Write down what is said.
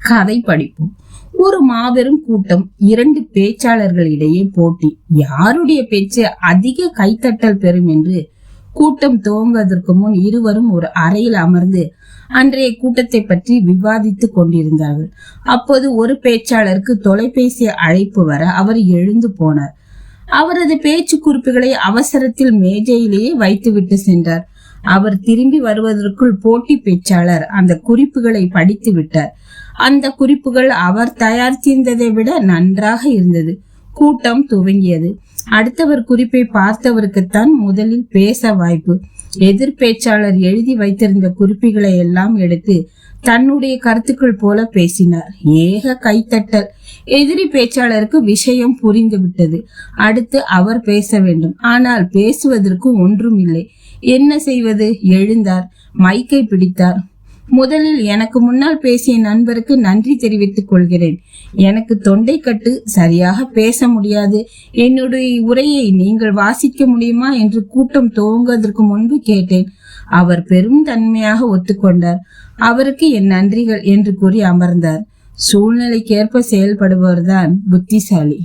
கதை படிப்போம். ஒரு மாபெரும் கூட்டம், 2 பேச்சாளர்களிடையே போட்டி. யாருடைய பேச்சு அதிக கைத்தட்டல் பெறும் என்று கூட்டம் துவங்குவதற்கு முன் இருவரும் ஒரு அறையில் அமர்ந்து அன்றைய கூட்டத்தை பற்றி விவாதித்துக் கொண்டிருந்தார்கள். அப்போது ஒரு பேச்சாளருக்கு தொலைபேசி அழைப்பு வர அவர் எழுந்து போனார். அவரது பேச்சு குறிப்புகளை அவசரத்தில் மேஜையிலேயே வைத்துவிட்டு சென்றார். அவர் திரும்பி வருவதற்குள் போட்டி பேச்சாளர் அந்த குறிப்புகளை படித்து விட்டார். அந்த குறிப்புகள் அவர் தயாரித்திருந்ததை விட நன்றாக இருந்தது. கூட்டம் துவங்கியது. அடுத்தவர் குறிப்பை பார்த்தவருக்குத்தான் முதலில் பேச வாய்ப்பு. எதிர் பேச்சாளர் எழுதி வைத்திருந்த குறிப்புகளை எல்லாம் எடுத்து தன்னுடைய கருத்துக்கள் போல பேசினார். ஏக கைத்தட்டல். எதிரி பேச்சாளருக்கு விஷயம் புரிந்து விட்டது. அடுத்து அவர் பேச வேண்டும். ஆனால் பேசுவதற்கு ஒன்றும் இல்லை. என்ன செய்வது? எழுந்தார், மைக்கை பிடித்தார். முதலில் எனக்கு முன்னால் பேசிய நண்பருக்கு நன்றி தெரிவித்துக் கொள்கிறேன். எனக்கு தொண்டை கட்டு, சரியாக பேச முடியாது. என்னுடைய உரையை நீங்கள் வாசிக்க முடியுமா என்று கூட்டம் துவங்குவதற்கு முன்பு கேட்டேன். அவர் பெரும் தன்மையாக ஒத்துக்கொண்டார். அவருக்கு என் நன்றிகள் என்று கூறி அமர்ந்தார். சூழ்நிலைக்கேற்ப செயல்படுபவர்தான் புத்திசாலி.